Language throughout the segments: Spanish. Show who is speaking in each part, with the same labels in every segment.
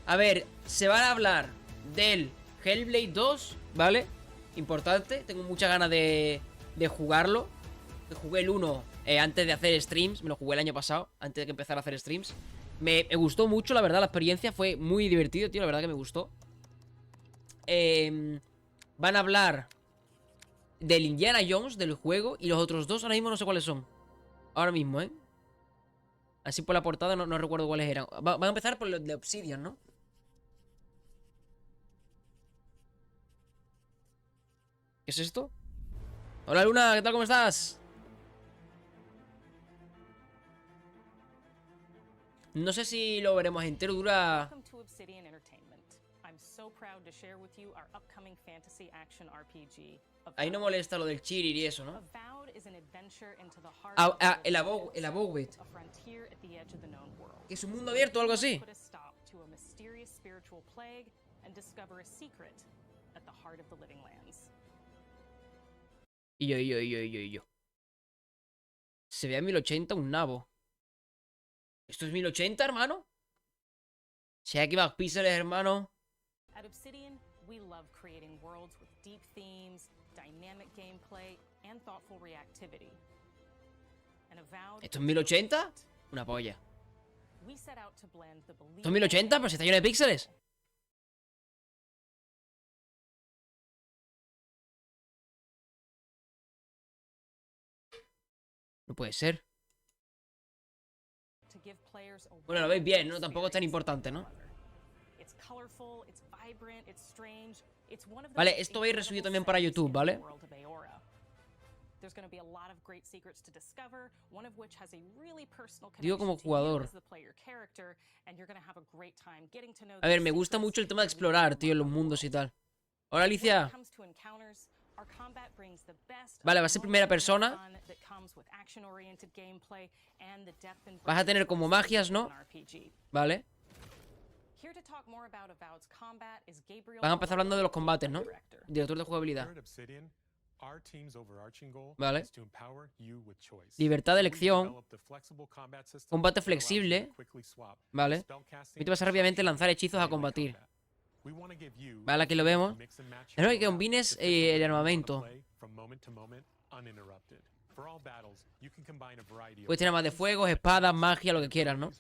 Speaker 1: A ver, se van a hablar del Hellblade 2, ¿vale? Importante, tengo muchas ganas de jugarlo. Jugué el 1 antes de hacer streams, me lo jugué el año pasado, antes de que empezara a hacer streams. Me gustó mucho, la verdad, la experiencia fue muy divertido, tío, la verdad que me gustó. Van a hablar del Indiana Jones, del juego, y los otros dos ahora mismo no sé cuáles son. Ahora mismo, ¿eh? Así por la portada no recuerdo cuáles eran. Van a empezar por los de Obsidian, ¿no? ¿Qué es esto? Hola Luna, ¿qué tal? ¿Cómo estás? No sé si lo veremos entero, dura... Ahí no molesta lo del cheater y eso, ¿no? El Abowed. Que es un mundo abierto o algo así. Y yo. Se ve a 1080 un nabo. ¿Esto es 1080, hermano? Si hay aquí más píxeles, hermano.
Speaker 2: At Obsidian, we love creating worlds with deep themes, dynamic gameplay, and thoughtful reactivity.
Speaker 1: ¿Esto es 1080? Una polla. ¿Esto es 1080? Pero si está lleno de píxeles. No puede ser. Bueno, lo veis bien, ¿no? Tampoco es tan importante, ¿no? Vale, esto va a ir resubido también para YouTube, ¿vale? Digo como jugador. A ver, me gusta mucho el tema de explorar, tío, los mundos y tal. Hola, Alicia. Vale, va a ser primera persona. Vas a tener como magias, ¿no? Vale. Van a empezar hablando de los combates, ¿no? Director de jugabilidad. Vale. Libertad de elección. Combate flexible. Vale. Y te vas a rápidamente lanzar hechizos a combatir. Vale, aquí lo vemos. Es que combines el armamento. Puedes tener más de fuegos, espadas, magia, lo que quieras, ¿no?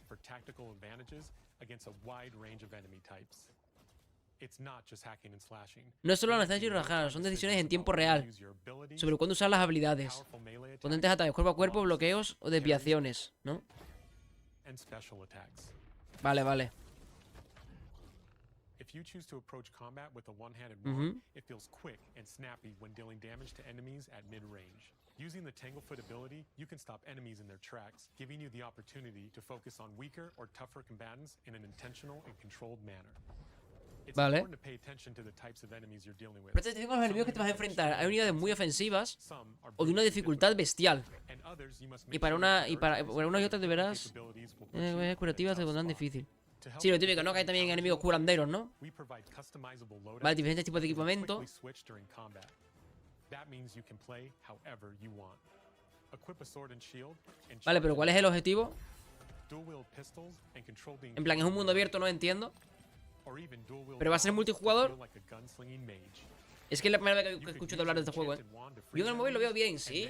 Speaker 1: No es solo lanzar y rajar, son decisiones en tiempo real sobre cuándo usar las habilidades. Potentes ataques cuerpo a cuerpo, bloqueos o desviaciones, ¿no? Vale, vale.
Speaker 3: If you choose to approach combat with a one-handed wand, it feels quick and snappy when dealing damage to enemies at mid-range. Using the Tanglefoot ability, you can stop enemies in their tracks, giving you the opportunity to focus on weaker or tougher combatants in an intentional and controlled manner. It's important to pay attention to the types of enemies you're dealing with.
Speaker 1: Presta atención a los enemigos que te vas a enfrentar. Hay unidades muy ofensivas o de una dificultad bestial. Y para una y otras deberás curativas te pondrán difícil. Sí, lo típico, ¿no? Que hay también enemigos curanderos, ¿no? Vale, diferentes tipos de equipamiento. Vale, pero ¿cuál es el objetivo? En plan, es un mundo abierto, no entiendo. Pero va a ser multijugador. Es que es la primera vez que escucho hablar de este juego, ¿eh? Yo en el móvil lo veo bien, sí.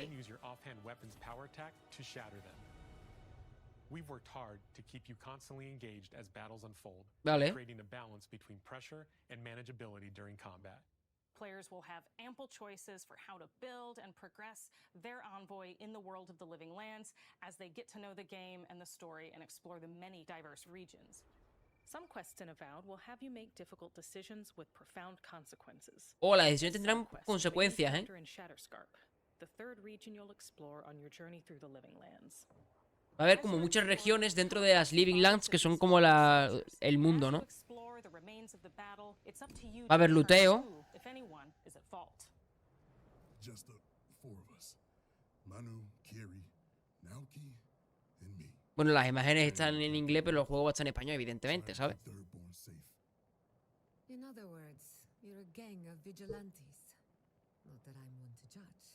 Speaker 3: We've worked hard to keep you constantly engaged as battles unfold, creating a balance between pressure and manageability during combat.
Speaker 2: Players will have ample choices for how to build and progress their envoy in the world of the living lands as they get to know the game and the story and explore the many diverse regions. Some quests in Avowed will have you make difficult decisions with profound consequences.
Speaker 1: Oh, las decisiones tendrán consecuencias, ¿eh?
Speaker 2: The third region you'll explore on your journey through the living lands.
Speaker 1: Va a haber como muchas regiones dentro de las Living Lands que son como el mundo, ¿no? Va a haber luteo. Bueno, las imágenes están en inglés, pero el juego va a estar en español, evidentemente, ¿sabes?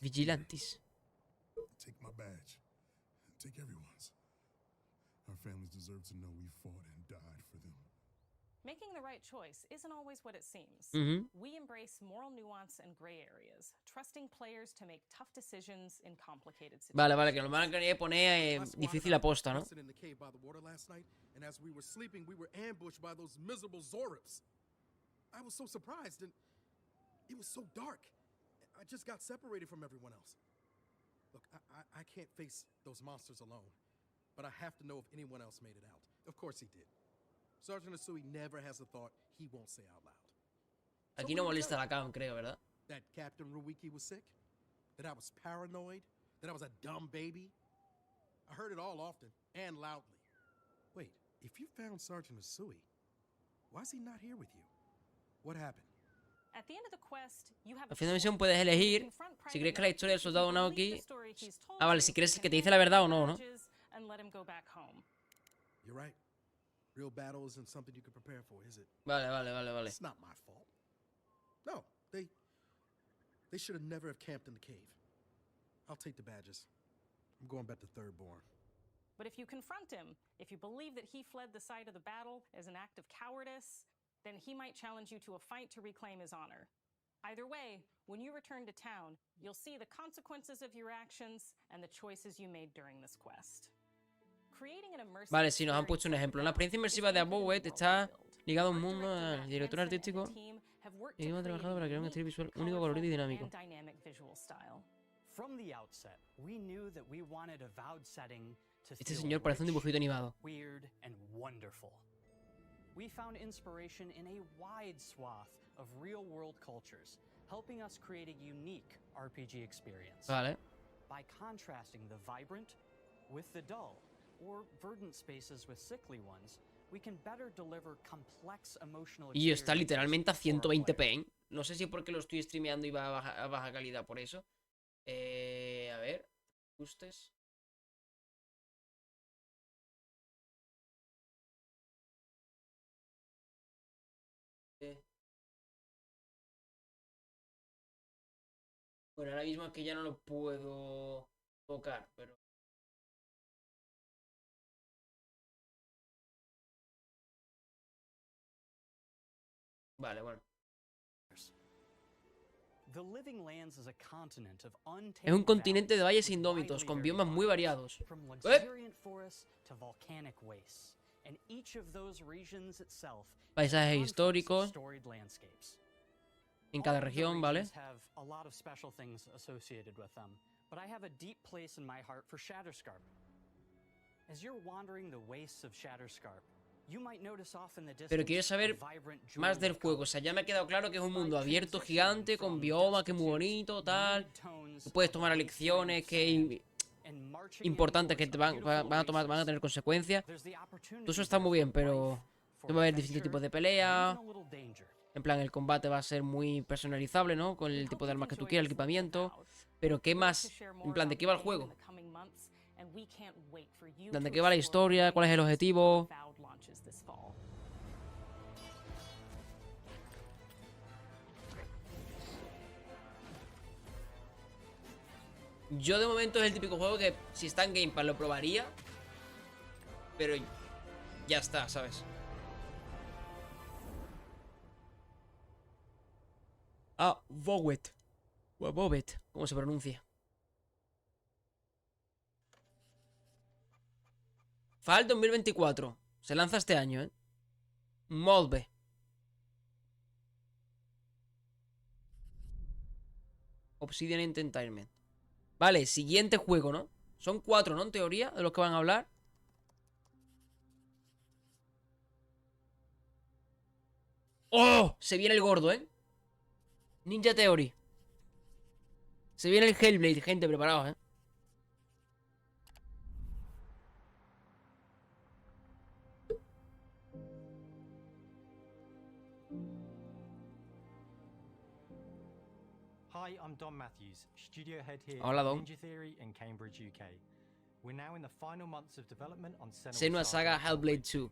Speaker 1: Vigilantes.
Speaker 4: Take everyone's. Our families deserve to know we fought and died for them.
Speaker 2: Making the right choice isn't always what it seems. We embrace moral nuance and gray areas, trusting players to make tough decisions in complicated
Speaker 1: Vale,
Speaker 2: situations.
Speaker 1: vale, que nos van a querer poner difícil aposta, ¿no?
Speaker 4: In the cave by the water last night, and as we were sleeping, we were ambushed by those miserable Zoribs. I was so surprised, and it was so dark. I just got separated from everyone else. Look, I can't face those monsters alone, but I have to know if anyone else made it out. Of course he did. Sergeant Asui never has a thought he won't say out loud.
Speaker 1: Aquí no molesta la cam, creo, ¿verdad?
Speaker 4: That Captain Ruiki was sick? That I was paranoid? That I was a dumb baby? I heard it all often and loudly. Wait, if you found Sergeant Asui, why is he not here with you? What happened?
Speaker 2: At the end of the quest, you have
Speaker 1: Al final de la misión puedes elegir si crees que la historia del soldado Naoki... Ah, vale, si crees que te dice la verdad o no, ¿no?
Speaker 4: You're right. Real battle isn't something you can prepare for, is it?
Speaker 1: Vale, vale, vale, vale.
Speaker 4: It's not my fault. No, they should have never have camped in the cave. I'll take the badges. I'm going back to Third Born.
Speaker 2: But if you confront him, if you believe that he fled the site of the battle as an act of cowardice, then he might challenge you to a fight to reclaim his honor. Either way, when you return to town, you'll see the consequences of your actions and the choices you made during this quest.
Speaker 1: Vale, sí, nos han puesto un ejemplo. La experiencia inmersiva de Abowet está ligada a un mundo. El director artístico y hemos trabajado para crear un estilo visual único, colorido y dinámico. Este señor parece un dibujito animado.
Speaker 5: We found inspiration in a wide swath of real-world cultures, helping us create a unique RPG experience.
Speaker 1: Vale.
Speaker 5: By contrasting the vibrant with the dull, or verdant spaces with sickly ones, we can better deliver complex emotional experiences.
Speaker 1: Y está literalmente a 120p, ¿eh? No sé si es porque lo estoy streameando y va a baja calidad por eso. A ver, ajustes. Bueno, ahora mismo es que ya no lo puedo tocar, pero... Vale, bueno. Es un continente de valles indómitos, con biomas muy variados. Paisajes históricos en cada región, ¿vale? Pero quiero saber más del juego. O sea, ya me ha quedado claro que es un mundo abierto, gigante, con bioma, que es muy bonito, tal. Que puedes tomar elecciones, que importantes que te van a tener consecuencias. Todo eso está muy bien, pero va a haber distintos tipos de pelea. En plan, el combate va a ser muy personalizable, ¿no? Con el tipo de armas que tú quieras, el equipamiento. Pero ¿qué más? En plan, ¿de qué va el juego? ¿De qué va la historia? ¿Cuál es el objetivo? Yo de momento es el típico juego que si está en Game Pass lo probaría. Pero ya está, ¿sabes? Ah, Bowet. O Bowet, ¿cómo se pronuncia? Fall 2024. Se lanza este año, ¿eh? Molbe. Obsidian Entertainment. Vale, siguiente juego, ¿no? Son 4, ¿no? En teoría, de los que van a hablar. ¡Oh! Se viene el gordo, ¿eh? Ninja Theory. Se viene el Hellblade, gente, preparados, ¿eh?
Speaker 6: Hi, I'm Don Matthews, studio head here
Speaker 1: Hola,
Speaker 6: at
Speaker 1: Don.
Speaker 6: Ninja Theory in Cambridge, UK. We're now in the final months of development on
Speaker 1: Senua Saga Hellblade 2.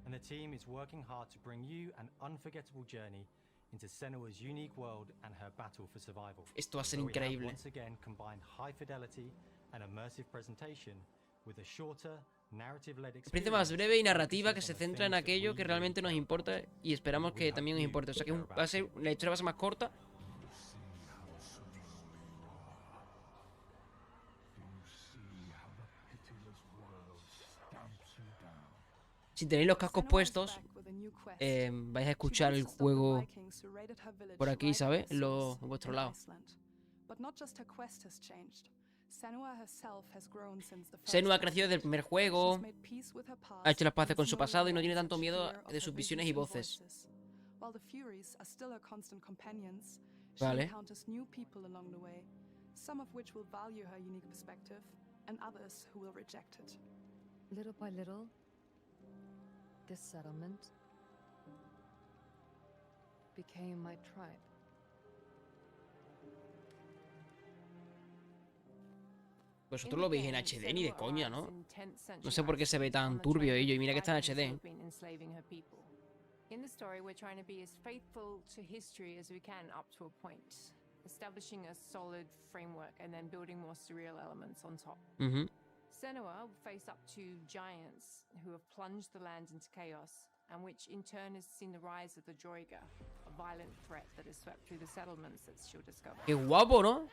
Speaker 6: And the team is working hard to bring you an unforgettable journey into Senua's unique world and her battle for survival.
Speaker 1: Esto va a ser
Speaker 6: where we have
Speaker 1: increíble.
Speaker 6: once again combined high fidelity and immersive presentation with a shorter, narrative-led
Speaker 1: Experiencia más breve y narrativa que se centra en aquello que realmente nos importa y esperamos que también nos importe. O sea que va a ser, la historia va a ser más corta. Si tenéis los cascos puestos, vais a escuchar el juego por aquí, ¿sabes? En vuestro lado. Senua ha crecido desde el primer juego, ha hecho las paces con su pasado y no tiene tanto miedo de sus visiones y voces. Vale.
Speaker 7: Little by little, this settlement became my tribe.
Speaker 1: Vosotros lo veis en HD ni de coña, ¿no? No sé por qué se ve tan turbio ello. Y mira que está en HD.
Speaker 7: In the story, we're trying to be as faithful to history as we can up to a point, establishing a solid framework and then building more surreal elements on top. Senua will face up to giants who have plunged the land into chaos, and which in turn has seen the rise of the Droiga, a violent threat that has swept through the settlements that she'll discover.
Speaker 1: Qué guapo, ¿no?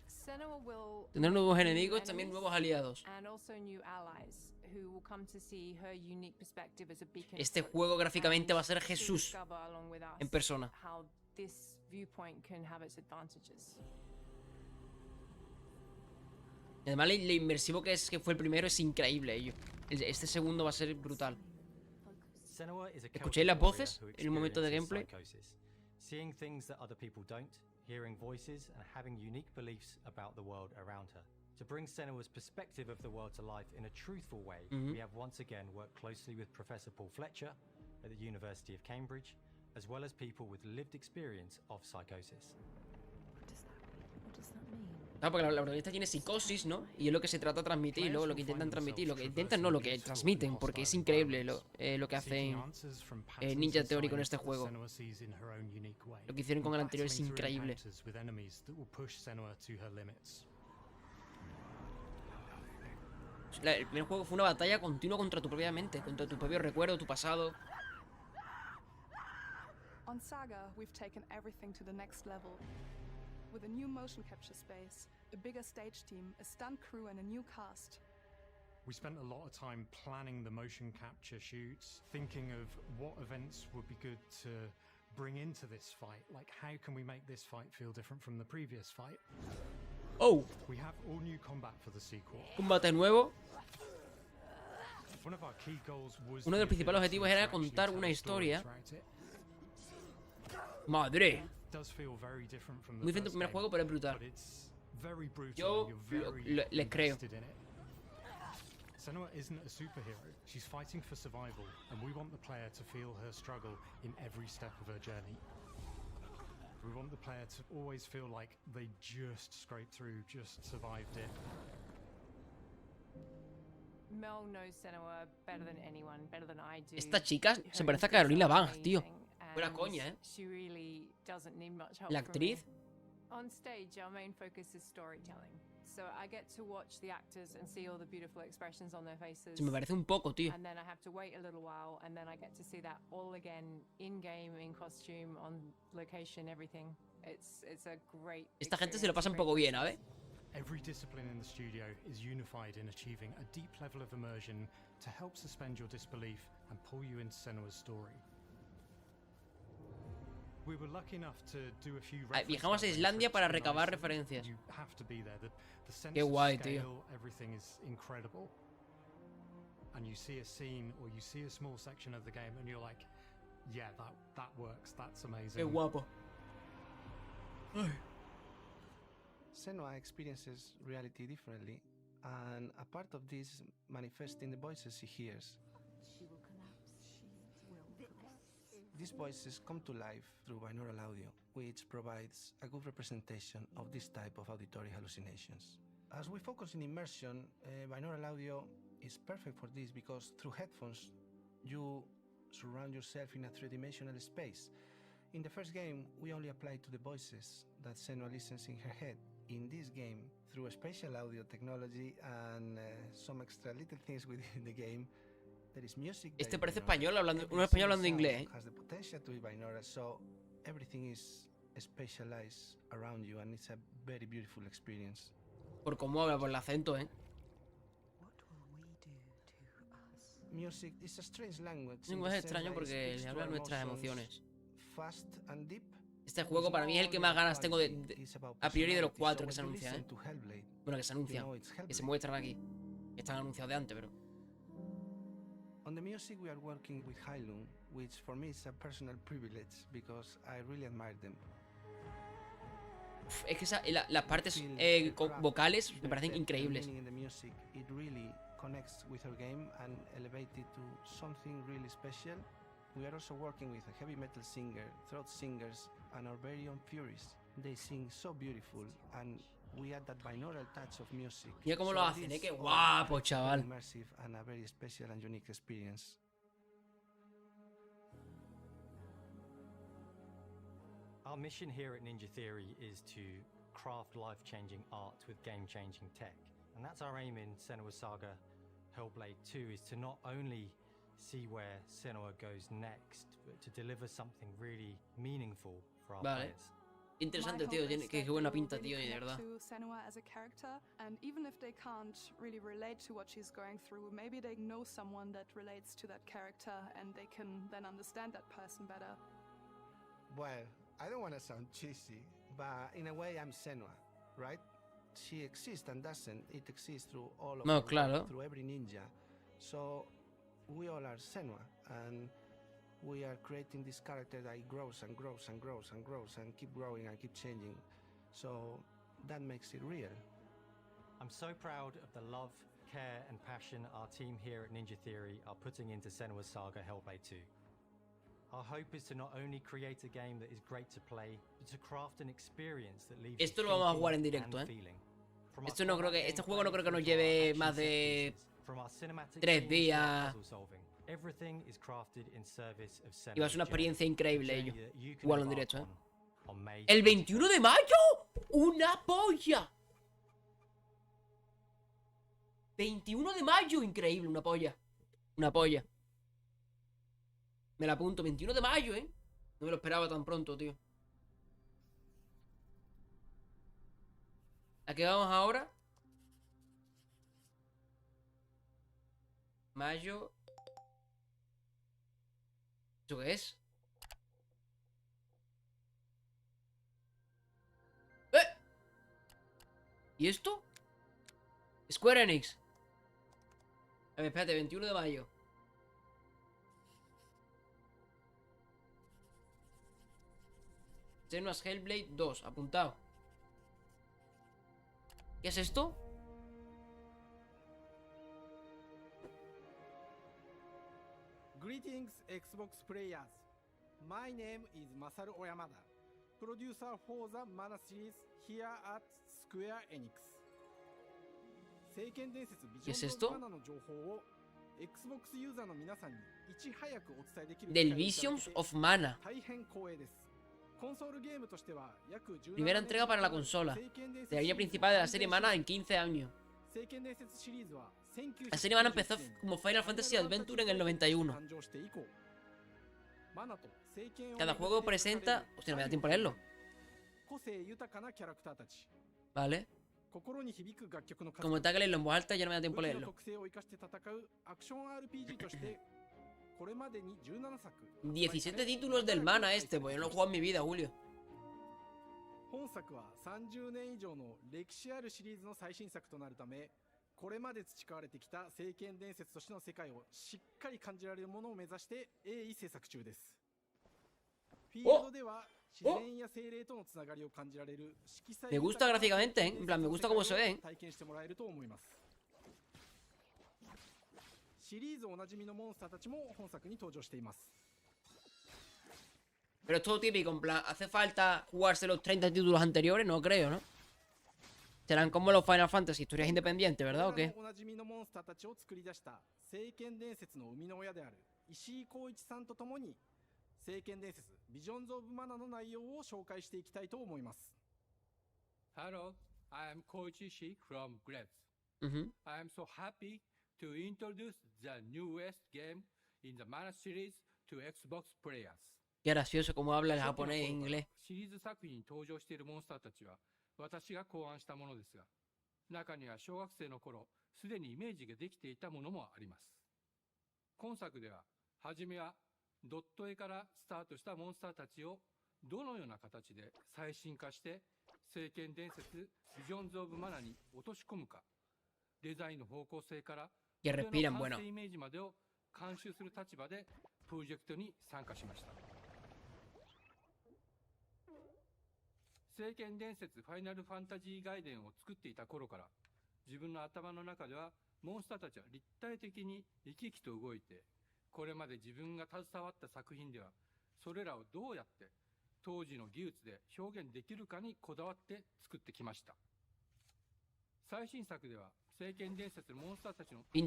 Speaker 7: Senua will
Speaker 1: tener nuevos enemigos, también nuevos aliados.
Speaker 7: And also new allies who will come to see her unique perspective as a beacon.
Speaker 1: Este juego gráficamente va a ser Jesús en persona.
Speaker 7: How this viewpoint can have its advantages.
Speaker 1: Además, lo inmersivo que fue el primero es increíble ello. Este segundo va a ser brutal. ¿Escucháis las voces en un momento de gameplay?
Speaker 6: Seeing things that other people don't, hearing voices and having unique beliefs about the world around her. To bring Senua's perspective of the world to life in a truthful way, we have once again worked closely with Professor Paul Fletcher at the University of Cambridge, as well as people with lived experience of psychosis.
Speaker 7: What does that mean?
Speaker 1: Claro, porque la protagonista tiene psicosis, ¿no? Y es lo que se trata de transmitir, luego lo que intentan transmitir. Lo que intentan, no, lo que transmiten, porque es increíble lo que hacen Ninja Theory con este juego. Lo que hicieron con el anterior es increíble. El primer juego fue una batalla continua contra tu propia mente, contra tu propio recuerdo, tu pasado.
Speaker 8: On Saga, we've taken everything to the next level. With a new motion capture space, a bigger stage team, a stunt crew and a new cast.
Speaker 9: We spent a lot of time planning the motion capture shoots, thinking of what events would be good to bring into this fight. Like, how can we make this fight feel different from the previous fight?
Speaker 1: Oh,
Speaker 9: We have all new combat for the sequel.
Speaker 1: combate nuevo.
Speaker 9: One of our key goals was
Speaker 1: Uno de los
Speaker 9: the
Speaker 1: principales
Speaker 9: ability
Speaker 1: objetivos
Speaker 9: to
Speaker 1: era
Speaker 9: actually
Speaker 1: contar
Speaker 9: tell
Speaker 1: una
Speaker 9: a story
Speaker 1: historia.
Speaker 9: throughout it.
Speaker 1: Madre.
Speaker 9: Does feel very different from the
Speaker 1: Muy diferente
Speaker 9: first
Speaker 1: al primer
Speaker 9: game,
Speaker 1: juego, pero es brutal.
Speaker 9: but it's very brutal.
Speaker 1: Yo
Speaker 9: You're very
Speaker 1: les creo.
Speaker 9: invested in it. Senua isn't a superhero. She's fighting for survival, and we want the player to feel her struggle in every step of her journey. We want the player to always feel like they just scraped through, just survived it.
Speaker 7: Mel knows Senua better than anyone, better than I do.
Speaker 1: Esta chica se
Speaker 7: Her
Speaker 1: parece a
Speaker 7: instincts
Speaker 1: Carolina
Speaker 7: are
Speaker 1: Vance, tío.
Speaker 7: amazing,
Speaker 1: Fuera
Speaker 7: and
Speaker 1: coña, ¿eh?
Speaker 7: She really doesn't need much help
Speaker 1: La
Speaker 7: from me.
Speaker 1: actriz.
Speaker 7: On stage, our main focus is storytelling. So I get to watch the actors and see all the beautiful expressions on their faces.
Speaker 1: Se me parece un poco, tío.
Speaker 7: And then I have to wait a little while, and then I get to see that all again in game, in costume, on location, everything. It's a great.
Speaker 1: Esta gente se lo
Speaker 7: experience,
Speaker 1: pasa un
Speaker 7: great
Speaker 1: poco bien,
Speaker 7: process.
Speaker 1: ¿sabes?
Speaker 9: Every discipline in the studio is unified in achieving a deep level of immersion to help suspend your disbelief and pull you into Senua's story. We were lucky enough to do a few
Speaker 1: Viajamos a Islandia para recabar referencias.
Speaker 9: You have to be there. The sense
Speaker 1: Qué
Speaker 9: of
Speaker 1: guay,
Speaker 9: scale,
Speaker 1: tío.
Speaker 9: everything is incredible. And you see a scene or you see a small section of the game and you're like, yeah, that works. That's amazing.
Speaker 1: Qué guapo.
Speaker 10: Senua experiences reality differently, and a part of this manifests in the voices she hears. These voices come to life through binaural audio, which provides a good representation of this type of auditory hallucinations. As we focus in immersion, binaural audio is perfect for this because through headphones, you surround yourself in a three-dimensional space. In the first game, we only applied to the voices that Senua listens in her head, in this game, through spatial audio technology and some extra little things within the game, there is music.
Speaker 1: Este parece español hablando, un español hablando inglés, ¿eh?
Speaker 10: Has the potential to be binaural, so everything is spatialized around you, and it's a very beautiful experience.
Speaker 1: Por cómo habla, por el acento, ¿eh?
Speaker 10: Music is a strange language.
Speaker 1: Es un lenguaje extraño porque le habla a nuestras emociones.
Speaker 10: Fast and deep.
Speaker 1: Este juego para mí es el que más ganas tengo a priori de los 4 que se anuncian, ¿eh? Bueno, que se anuncian, que se muestran aquí. Que están anunciados de antes, pero...
Speaker 10: On the music we are working with Hylum, which for me is a personal privilege because I really admire them.
Speaker 1: Uf, es que las partes vocales me parecen increíbles.
Speaker 10: It really connects with our game and elevates it to something really special. We are also working with a heavy metal singer, throat singers, and our very own Furies. They sing so beautiful, and we add that binaural touch of music.
Speaker 1: Mira cómo lo hacen, qué guapo, chaval.
Speaker 10: Immersive and a very special and unique experience.
Speaker 6: Our mission here at Ninja Theory is to craft life-changing art with game-changing tech. And that's our aim in Senua Saga Hellblade 2, is to not only see where Senua goes next, but to deliver something really meaningful for our players.
Speaker 1: Interesante, tío, qué buena pinta, tío, de verdad.
Speaker 8: To Senua as a character, and even if they can't really relate to what she's going through, maybe they know someone that relates to that character and they can then understand that person better.
Speaker 10: Well, I don't want to sound cheesy, but in a way I'm Senua, right? She exists and doesn't. It exists through all of us, through every ninja. So we all are Senua, and we are creating this character that grows and grows and grows and grows and keep growing and keep changing. So that makes it real.
Speaker 6: I'm so proud of the love, care and passion our team here at Ninja Theory are putting into Senua Saga Hellblade 2. Our hope is to not only create a game that is great to play, but to craft an experience that leaves
Speaker 1: Esto lo vamos a jugar en directo, ¿eh? Este juego no creo que nos lleve más de 3 días. Y va a ser una experiencia increíble ello. Jugarlo en directo, ¿eh? ¡El 21 de mayo! ¡Una polla! 21 de mayo, increíble, una polla. Una polla. Me la apunto, 21 de mayo, ¿eh? No me lo esperaba tan pronto, tío. ¿A qué vamos ahora? Mayo. ¿Eso qué es? ¡Eh! ¿Y esto? Square Enix. A ver, espérate, 21 de mayo. Senua's Hellblade 2, apuntado. ¿Qué es esto?
Speaker 11: Greetings, Xbox players. My name is Masaru Oyamada, producer for the Mana series here at Square Enix. 聖剣伝説ビジョンズ・オブ・マナの情報を Xbox ユーザーの皆さんにいち早くお伝えできる
Speaker 1: Del Visions of Mana.
Speaker 11: 大変光栄です。コンソールゲームとしては約17
Speaker 1: Primera entrega para la consola. De la línea principal de la serie Mana en 15 años. La serie Mana empezó como Final Fantasy Adventure en el 91. Cada juego presenta... Hostia, no me da tiempo a leerlo. Vale. Como está que leerlo en voz alta, ya no me da tiempo a leerlo. 17 títulos del Mana este, pues yo no lo he jugado en mi vida, Julio.
Speaker 11: 本作は30年以上の歴史あるシリーズの最新作となるため、これまで培われてきた聖剣伝説としての世界をしっかり感じられるものを目指して鋭意制作中です。フィールドでは自然や精霊とのつながりを感じられる色彩
Speaker 1: Me gusta gráficamente, ¿eh? En plan, me gusta cómo se ve.
Speaker 11: 体験してもらえると思います。シリーズおなじみのモンスターたちも本作に登場しています。
Speaker 1: Pero es todo típico, en plan, ¿hace falta jugarse los 30 títulos anteriores? No creo, ¿no? Serán como los Final Fantasy, historias independientes, ¿verdad? ¿O qué?
Speaker 11: おなじみのモンスターたちを作り出した聖剣伝説の生みの親である石井光一さんとともに聖剣伝説ビジョンズ・オブ・マナの内容を紹介していきたいと思います。
Speaker 12: Hello, I am Koichi Shi from Grebs.
Speaker 1: Ujú.
Speaker 12: I am so happy to introduce the newest game in the Mana series to Xbox players.
Speaker 1: Qué gracioso cómo habla el
Speaker 12: 初期の
Speaker 1: japonés e
Speaker 12: 頃から
Speaker 1: inglés.
Speaker 12: シリーズ作品に登場しているモンスターたちは私が考案したものですが、中には小学生の頃すでにイメージができていたものもあります。今作では初めはドット絵からスタートしたモンスターたちをどのような形で最新化して聖剣伝説ビジョンズ・オブ・マナに落とし込むか、デザインの方向性から
Speaker 1: Que
Speaker 12: それ
Speaker 1: respiran
Speaker 12: の完
Speaker 1: bueno.
Speaker 12: 成イメージまでを監修する立場でプロジェクトに参加しました。聖剣伝説ファイナルファンタジー外伝を作っていた頃から自分の頭の中ではモンスターたちは立体的に生き生きと動いて、これまで自分が携わった作品ではそれらをどうやって当時の技術で表現できるかにこだわって作ってきました。最新作では聖剣伝説のモンスターたちの
Speaker 1: Se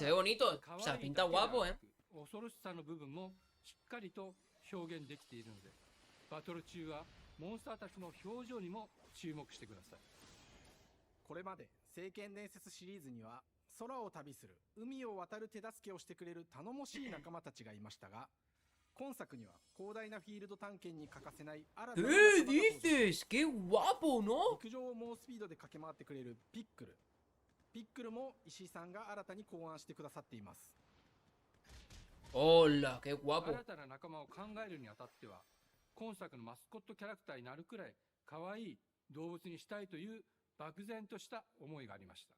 Speaker 1: ve bonito. O sea, pinta guapo,
Speaker 12: 恐ろしさの部分もしっかりと表現できているので、バトル中はモンスターたちの表情にも注目してください。
Speaker 11: これまで聖剣伝説シリーズには空を旅する海を渡る手助けをしてくれる頼もしい仲間たちがいましたが、今作には広大なフィールド探検に欠かせない新たな仲間が登場。
Speaker 1: dices? ¡Qué guapo, ¿no?
Speaker 11: 陸上を猛スピードで駆け回ってくれるピックル。ピックルも石井さんが新たに考案してくださっています。
Speaker 1: Hola, qué guapo.
Speaker 12: 新たな仲間を考えるにあたっては、今作のマスコットキャラクターになるくらい可愛い動物にしたいという漠然とした思いがありました。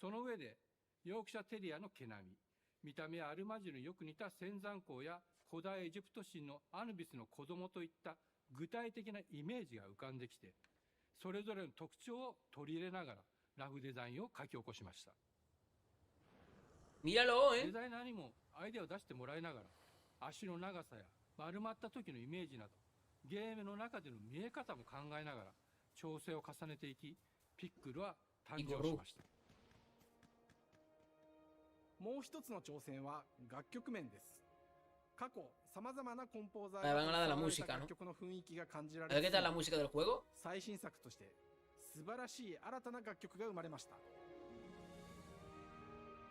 Speaker 12: その上で、ヨークシャテリアの毛並み、見た目はアルマジルによく似た仙山港や古代エジプト神のアヌビスの子供といった具体的なイメージが浮かんできて、それぞれの特徴を取り入れながらラフデザインを書き起こしました。
Speaker 1: Míralo,
Speaker 12: デザイナーにもアイデアを出してもらいながら、足の長さや丸まった時のイメージなど、ゲームの中での見え方も考えながら調整を重ねていき、ピックルは誕生しました。
Speaker 11: もう一つの挑戦は楽曲面です。過去様々なコンポーザー
Speaker 1: Van a hablar de la
Speaker 11: が
Speaker 1: música, ¿no?
Speaker 11: 楽曲の雰囲気が感じら
Speaker 1: ¿A ver
Speaker 11: れ
Speaker 1: qué tal la música del juego?
Speaker 11: 最新作として素晴らしい新たな楽曲が生まれました。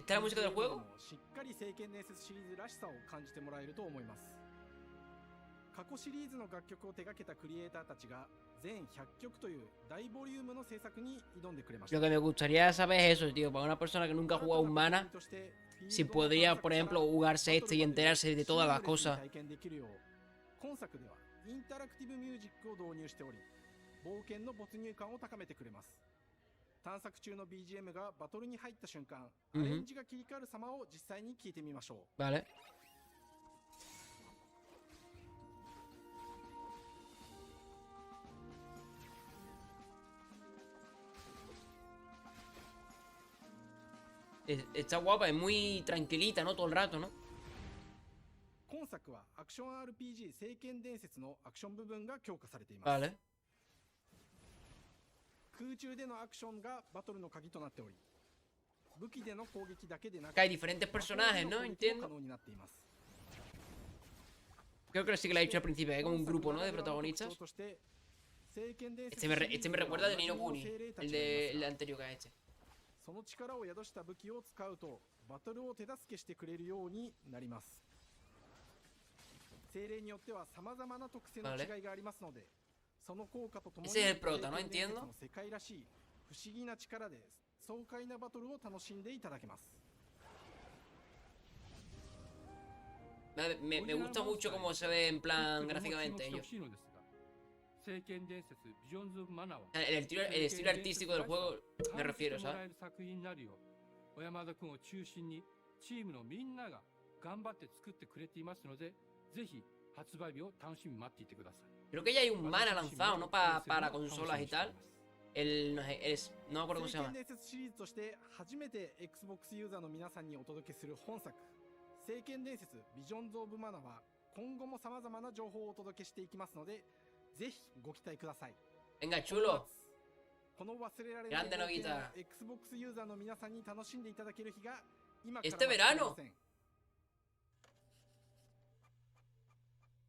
Speaker 1: ¿Esta es la música del juego?
Speaker 11: しっかり聖剣伝説シリーズらしさを感じてもらえると思います。過去シリーズの楽曲を手掛けたクリエイターたちが全100曲という大ボリュームの制作に挑んでくれました。
Speaker 1: Lo que me gustaría saber es eso, tío. Para una persona que nunca ha jugado un Mana, si podría, por ejemplo, jugarse este y enterarse de todas las cosas.
Speaker 11: 今作ではインタラクティブミュージックを導入しており、冒険の没入感を高めてくれます。探索中の BGM がバトルに入った瞬間、アレンジが切り替わる様を実際に聞いてみましょう。
Speaker 1: Vale. Está guapa, es muy tranquilita, ¿no? Todo el rato, ¿no?
Speaker 11: 今作はアクション RPG 聖剣伝説のアクション部分が強化されています。
Speaker 1: Vale.
Speaker 11: 空中でのアクションがバトルの鍵となっており、武器での攻撃だけでなく、
Speaker 1: Que hay diferentes personajes, ¿no? Entiendo. Creo que sí que lo he dicho al principio, hay como un grupo, ¿no? De protagonistas. Este me recuerda de Ni no Kuni, el anterior que a este.
Speaker 11: その力を宿した武器を使うとバトルを手助けしてくれるようになります。精霊によっては様々な特性の違いがありますので、その効果とともに聖剣伝説の世界らしい不思議な力で爽快なバトルを楽しんでいただけます。
Speaker 1: Me gusta mucho cómo se ve en plan gráficamente ellos. El estilo artístico del juego me refiero, ¿sabes?
Speaker 12: 山田君を中心にチームのみんなが頑張って作ってくれていますので、ぜひ発売日を楽しみに待っていてください。
Speaker 1: Creo que ya hay un Mana lanzado, ¿no? Para consolas y tal. No me acuerdo cómo se llama.
Speaker 11: 聖剣伝説シリーズとして初めて Xbox ユーザーの皆さんにお届けする本作、聖剣伝説ビジョンズ・オブ・マナは今後も様々な情報をお届けしていきますので、ぜひご期待ください。
Speaker 1: Venga, chulo.
Speaker 11: この忘れられない
Speaker 1: Grande novita.
Speaker 11: Xbox ユーザーの皆さんに楽しんでいただける日が今から
Speaker 1: Este verano.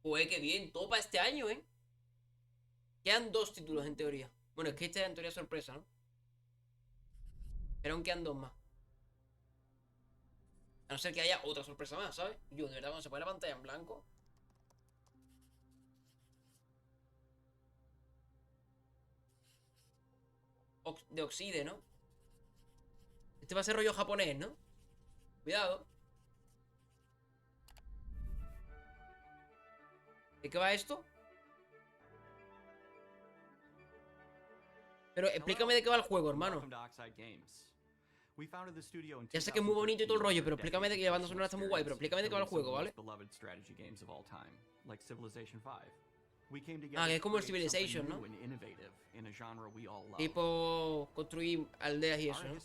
Speaker 1: Joder, qué bien, todo para este año, ¿eh? Quedan 2 títulos en teoría. Bueno, es que este en teoría es sorpresa, ¿no? Pero aún quedan 2 más. A no ser que haya otra sorpresa más, ¿sabes? Yo, de verdad, cuando se pone la pantalla en blanco. De Oxide, ¿no? Este va a ser rollo japonés, ¿no? Cuidado. ¿De qué va esto? Pero explícame de qué va el juego, hermano. Ya sé que es muy bonito y todo el rollo, pero explícame de qué la banda sonora está muy guay, pero explícame de qué va el juego, ¿vale? Ah, que es como el Civilization, ¿no? Tipo construir aldeas y eso, ¿no?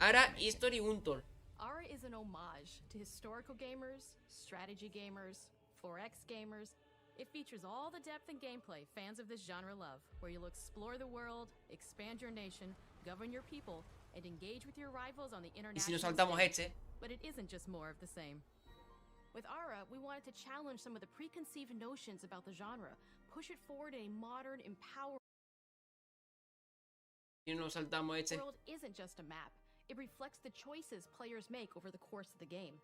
Speaker 1: Ahora History Untold.
Speaker 13: Ara is an homage to historical gamers, strategy gamers, 4X gamers. It features all the depth and gameplay fans of this genre love, where you'll explore the world, expand your nation, govern your people, and engage with your rivals on the
Speaker 1: ¿Y si nos
Speaker 13: international
Speaker 1: saltamos
Speaker 13: stage.
Speaker 1: este?
Speaker 13: But it isn't just more of the same. With Ara, we wanted to challenge some of the preconceived notions about the genre, push it forward in a modern, empowering
Speaker 1: ¿Y nos saltamos este?
Speaker 13: world isn't just a map. It reflects the choices players make over the course of the game.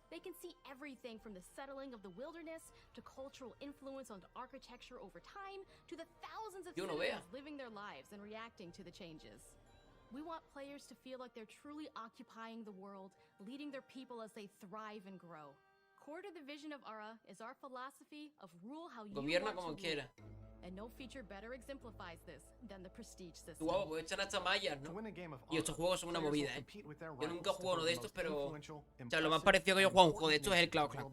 Speaker 13: They can see everything from the settling of the wilderness to cultural influence on architecture over time to the thousands of
Speaker 1: Yo no
Speaker 13: citizens
Speaker 1: vea.
Speaker 13: living their lives and reacting to the changes. We want players to feel like they're truly occupying the world, leading their people as they thrive and grow. Core to the vision of Ara is our philosophy of rule how you
Speaker 1: Gobierna
Speaker 13: want
Speaker 1: como
Speaker 13: to
Speaker 1: quiera.
Speaker 13: rule. And no feature better exemplifies this than the prestige system.
Speaker 1: Guau, pues echan hasta mallas, ¿no? Y estos juegos son una movida, ¿eh? Yo nunca he jugado uno de estos, pero... O sea, lo más parecido que yo he jugado a un juego de estos es el Cloud Clan.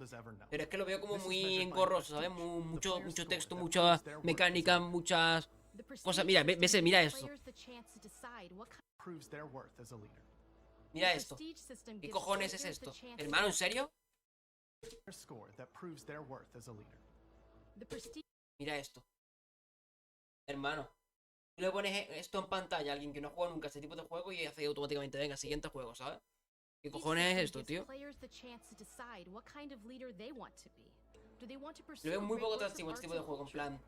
Speaker 1: Pero es que lo veo como muy engorroso, ¿sabes? Mucho texto, mucha mecánica, muchas cosas. Mira, mira esto. Mira esto. ¿Qué cojones es esto? Hermano, ¿en serio? Mira esto. Hermano, tú le pones esto en pantalla a alguien que no juega nunca este tipo de juego y hace automáticamente, venga, siguiente juego, ¿sabes? ¿Qué cojones es esto, tío? Lo veo muy poco atractivo este tipo de juego, en plan...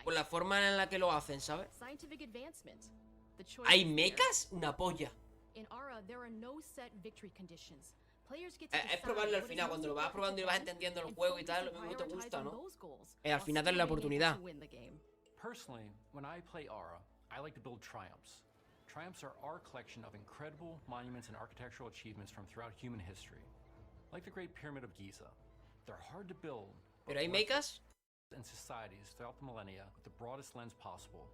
Speaker 1: Con la forma en la que lo hacen, ¿sabes? ¿Hay mechas? Una polla. Es probarlo al final, cuando lo vas probando y vas entendiendo el juego y tal, lo mismo te gusta, ¿no? Al final darle la oportunidad.
Speaker 14: Personally, when I play Ara, I like to build triumphs. Triumphs are our collection of incredible monuments and architectural achievements from throughout human history. Like the Great Pyramid of Giza. They're hard to build,
Speaker 1: ¿Pero hay mechas?
Speaker 14: and societies throughout the millennia with the broadest lens possible.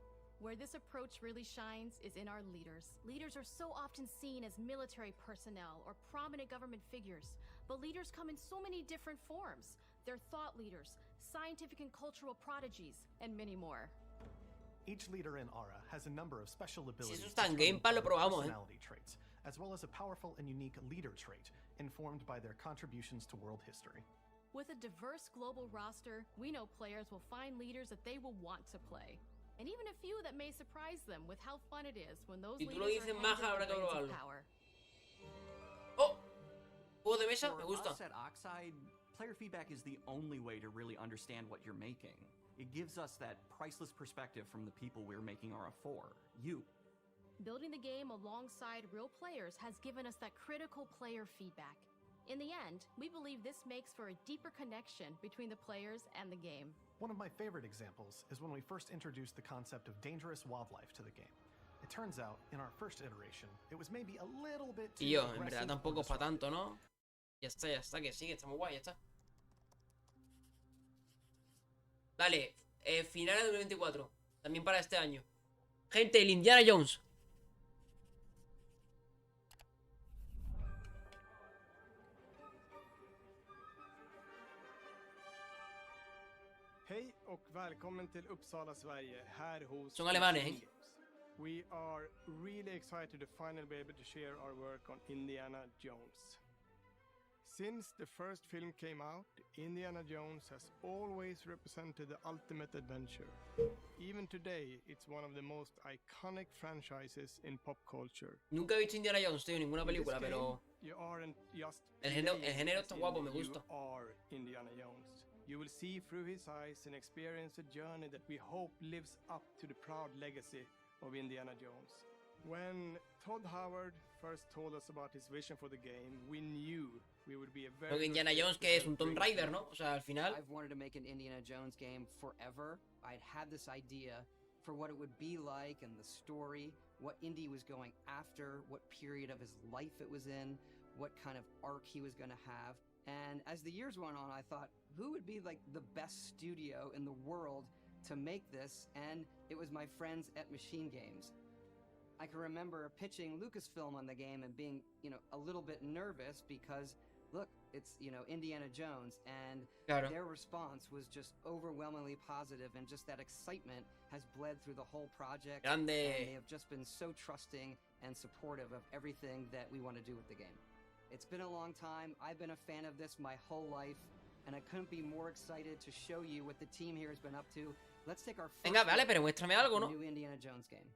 Speaker 13: Where this approach really shines is in our leaders. Leaders are so often seen as military personnel or prominent government figures, but leaders come in so many different forms. They're thought leaders, scientific and cultural prodigies, and many more.
Speaker 15: Each leader in Ara has a number of special abilities
Speaker 1: Si eso está en Game Pass, lo probamos,
Speaker 15: personality traits, as well as a powerful and unique leader trait informed by their contributions to world history.
Speaker 13: With a diverse global roster, we know players will find leaders that they will want to play. And even a few that may surprise them with how fun it is when those
Speaker 1: Si tú lo
Speaker 13: leaders
Speaker 1: dices
Speaker 13: are
Speaker 1: más,
Speaker 13: handed
Speaker 1: habrá
Speaker 13: the
Speaker 1: que
Speaker 13: reins of
Speaker 1: probarlo.
Speaker 13: power.
Speaker 1: ¡Oh! Juego de mesa, me gusta.
Speaker 16: For us at Oxide, player feedback is the only way to really understand what you're making. It gives us that priceless perspective from the people we're making Ara for, you.
Speaker 13: Building the game alongside real players has given us that critical player feedback. In the end, we believe this makes for a deeper connection between the players and the game.
Speaker 15: One of my favorite examples is when we first introduced the concept of dangerous wildlife to the game. It turns out, in our first iteration, it was maybe a little bit too
Speaker 1: Y yo, en
Speaker 15: aggressive
Speaker 1: verdad
Speaker 15: or
Speaker 1: tampoco es para
Speaker 15: disruptive.
Speaker 1: tanto, ¿no? Ya está, que sigue, está muy guay, ya está. Dale, final de 2024. También para este año. Gente, el Indiana Jones.
Speaker 17: Hej och välkommen till Uppsala, Sverige, här hos
Speaker 1: Son alemanes,
Speaker 17: Reacción Xbox. We are really excited to finally be able to share our work on Indiana Jones. Since the first film came out, Indiana Jones has always represented the ultimate adventure. Even today, it's one of the most iconic franchises in pop culture.
Speaker 1: Nunca he visto Indiana Jones, tío, ninguna película, pero...
Speaker 17: You aren't just
Speaker 1: El género está guapo, me gusta.
Speaker 17: You are Indiana Jones. You will see through his eyes and experience a journey that we hope lives up to the proud legacy of Indiana Jones. When Todd Howard first told us about his vision for the game, we knew we would be a very good
Speaker 1: Indiana
Speaker 17: fit
Speaker 1: Jones,
Speaker 17: to
Speaker 1: que es
Speaker 17: help
Speaker 1: un Tomb
Speaker 17: bring
Speaker 1: Raider, ¿no? O sea, al final.
Speaker 18: I've wanted to make an Indiana Jones game forever. I'd had this idea for what it would be like and the story, what Indy was going after, what period of his life it was in, what kind of arc he was going to have. And as the years went on, I thought, who would be like the best studio in the world to make this? And it was my friends at Machine Games. I can remember pitching Lucasfilm on the game and being, a little bit nervous because, look, it's, Indiana Jones, and their response was just overwhelmingly positive, and just that excitement has bled through the whole project.
Speaker 1: Grande.
Speaker 18: And they have just been so trusting and supportive of everything that we want to do with the game. It's been a long time. I've been a fan of this my whole life, and I couldn't be more excited to show you what the team here has been up to. Let's take our first
Speaker 1: Venga, vale, pero muéstrame algo, ¿no?
Speaker 18: new Indiana Jones game.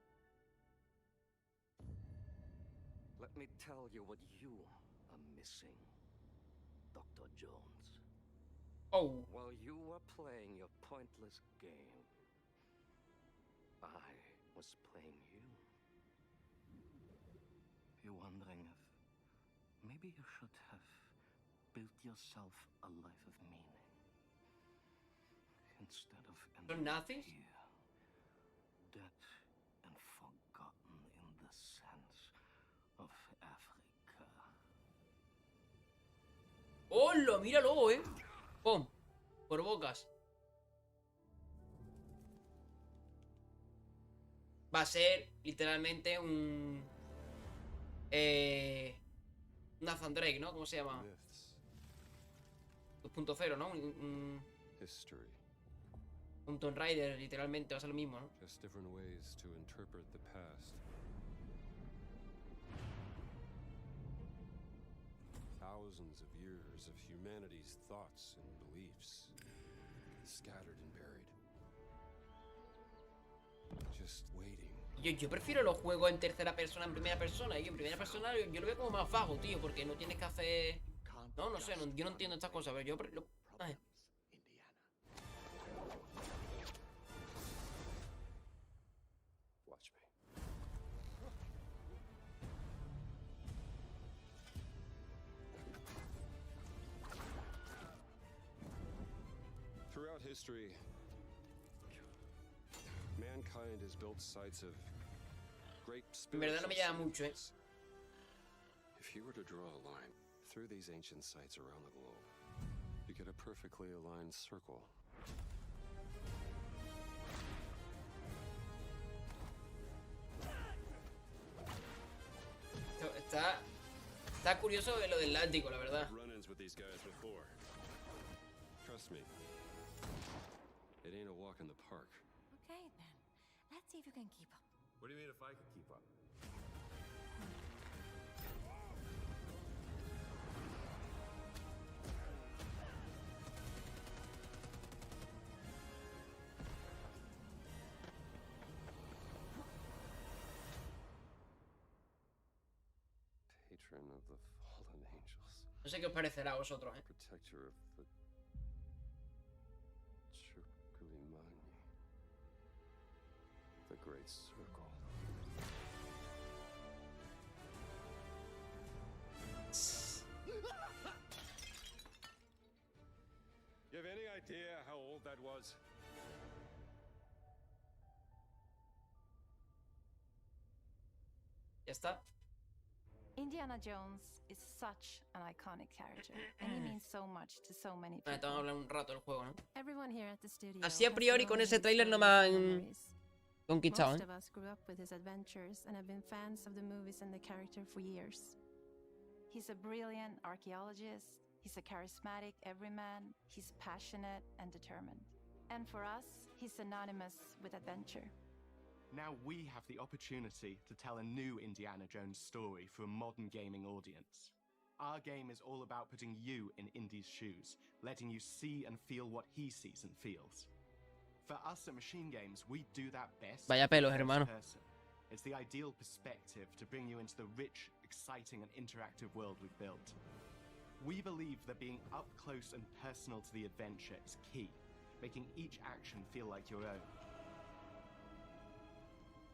Speaker 19: Let me tell you what you are missing, Dr. Jones.
Speaker 1: Oh.
Speaker 19: While you were playing your pointless game, I was playing you. You're wondering if maybe you should have built yourself a life of meaning instead of
Speaker 1: nothing
Speaker 19: here, dead and forgotten in the sands of Africa.
Speaker 1: ¡Hola! Míralo, ¡Pum! Por bocas. Va a ser literalmente un... Nathan Drake, ¿no? ¿Cómo se llama? 2.0, ¿no? Un Tomb Raider, literalmente, va a ser lo mismo, ¿no?
Speaker 20: Just different ways to interpret the past. Thousands of years of humanity's thoughts and beliefs, scattered and buried. Just waiting.
Speaker 1: Yo prefiero los juegos en tercera persona, en primera persona. Y en primera persona yo lo veo como más vago, tío, porque no tienes que hacer... No sé, yo no entiendo estas cosas, pero yo... Ay.
Speaker 20: Watch me. Throughout history, mankind has built sites of great
Speaker 1: En verdad no me llama mucho,
Speaker 20: If you were to draw a line through these ancient sites around the globe, you get a perfectly aligned circle.
Speaker 1: Está curioso lo del látigo, la verdad.
Speaker 20: Run-ins with these guys before. Trust me, it ain't a walk in the park.
Speaker 21: Okay, then. Let's see if you can keep up.
Speaker 20: What do you mean if I can keep up? Patron of the fallen angels.
Speaker 1: No sé qué os parecerá a vosotros,
Speaker 20: Protector of the Chirkulimani. The Great Circle. You have any idea how old that was?
Speaker 1: Ya está.
Speaker 22: Indiana Jones is such an iconic character, and he means so much to so many people.
Speaker 1: Vamos a hablar un rato del juego, ¿no?
Speaker 22: Everyone here at the studio
Speaker 1: Así a
Speaker 22: has
Speaker 1: priori
Speaker 22: their
Speaker 1: con
Speaker 22: own
Speaker 1: ese tráiler no me
Speaker 22: stories and
Speaker 1: han
Speaker 22: memories.
Speaker 1: conquistado,
Speaker 22: Most of us grew up with his adventures and have been fans of the movies and the character for years. He's a brilliant archaeologist, he's a charismatic everyman, he's passionate and determined. And for us, he's synonymous with adventure.
Speaker 23: Now we have the opportunity to tell a new Indiana Jones story for a modern gaming audience. Our game is all about putting you in Indy's shoes, letting you see and feel what he sees and feels. For us at Machine Games, we do that best.
Speaker 1: Vaya pelos,
Speaker 23: first
Speaker 1: hermano.
Speaker 23: person. It's the ideal perspective to bring you into the rich, exciting and interactive world we've built. We believe that being up close and personal to the adventure is key, making each action feel like your own.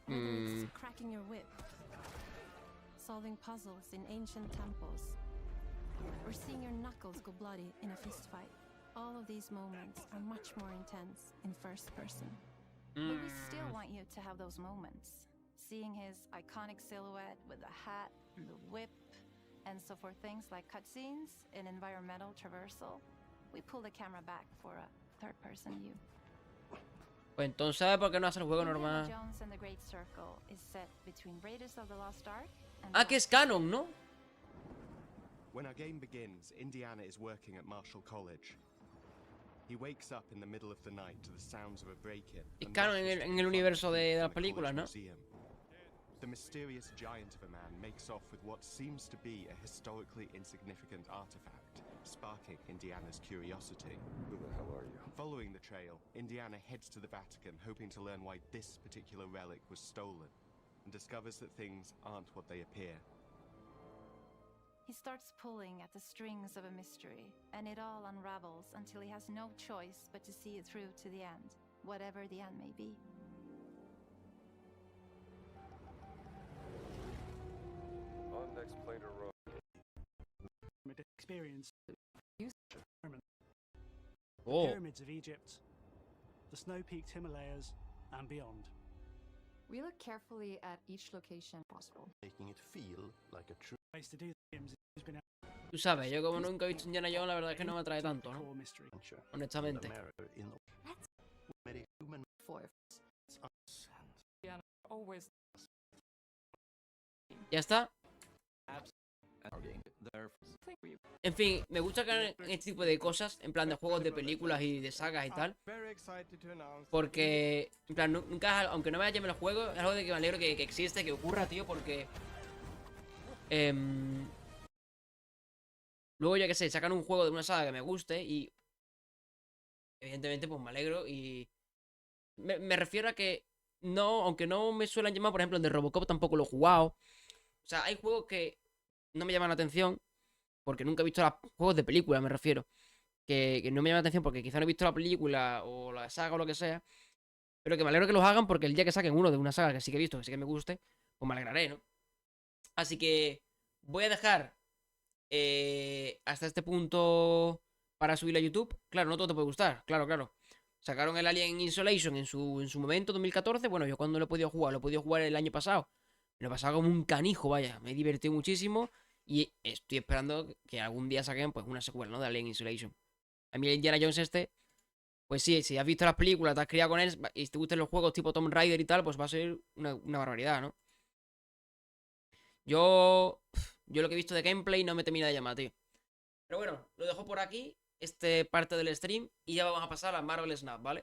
Speaker 22: Whether it's cracking your whip, solving puzzles in ancient temples, or seeing your knuckles go bloody in a fist fight, all of these moments are much more intense in first person. But we still want you to have those moments. Seeing his iconic silhouette with the hat and the whip, and so for things like cutscenes and environmental traversal, we pull the camera back for a third-person view.
Speaker 1: Pues entonces, ¿sabes por qué no hace el juego normal?
Speaker 22: Jones and the Great Circle is set between Raiders of the Lost Ark and
Speaker 1: Ah, que es canon, ¿no?
Speaker 23: When our game begins, Indiana is working at Marshall College. He wakes up in the middle of the night to the sounds of a break-in.
Speaker 1: Es canon en el universo de las películas, ¿no?
Speaker 23: The mysterious giant of a man makes off with what seems to be a historically insignificant artifact, sparking Indiana's curiosity.
Speaker 20: Who the hell are you?
Speaker 23: Following the trail, Indiana heads to the Vatican, hoping to learn why this particular relic was stolen, and discovers that things aren't what they appear.
Speaker 22: he starts pulling at the strings of a mystery, and it all unravels until he has no choice but to see it through to the end, whatever the end may be.
Speaker 20: On next Plater Road.
Speaker 2: Experience.
Speaker 1: Oh.
Speaker 2: Pyramids of Egypt, the snow-peaked Himalayas, and beyond.
Speaker 3: We look carefully at each location possible,
Speaker 19: making it feel like a true
Speaker 2: Ways to do games has been
Speaker 1: Tú sabes, yo como nunca he visto Indiana Jones, la verdad es que no me atrae tanto, ¿no? Honestamente. Ya está. En fin, me gusta que hagan este tipo de cosas, en plan de juegos de películas y de sagas y tal. Porque, en plan, nunca, aunque no me haya el juego, es algo de que me alegro que existe, que ocurra, tío, porque... luego, yo que sé, sacan un juego de una saga que me guste y... evidentemente, pues me alegro y... Me refiero a que... no, aunque no me suelen llamar, por ejemplo, el de Robocop tampoco lo he jugado. O sea, hay juegos que no me llaman la atención porque nunca he visto los juegos de película, me refiero. Que no me llaman la atención porque quizá no he visto la película o la saga o lo que sea. Pero que me alegro que los hagan porque el día que saquen uno de una saga que sí que he visto, que sí que me guste, pues me alegraré, ¿no? Así que voy a dejar hasta este punto para subirlo a YouTube. Claro, no todo te puede gustar, claro. Sacaron el Alien Isolation en su momento, 2014. Bueno, yo cuando lo he podido jugar el año pasado. Me lo he pasado como un canijo, vaya. Me he divertido muchísimo. Y estoy esperando que algún día saquen pues una secuela, ¿no? De Alien Isolation. A mí el Indiana Jones este, pues sí, si has visto las películas, te has criado con él y te gustan los juegos tipo Tomb Raider y tal, pues va a ser una barbaridad, ¿no? Yo lo que he visto de gameplay no me termina de llamar, tío. Pero bueno, lo dejo por aquí, parte del stream, y ya vamos a pasar a Marvel Snap, ¿vale?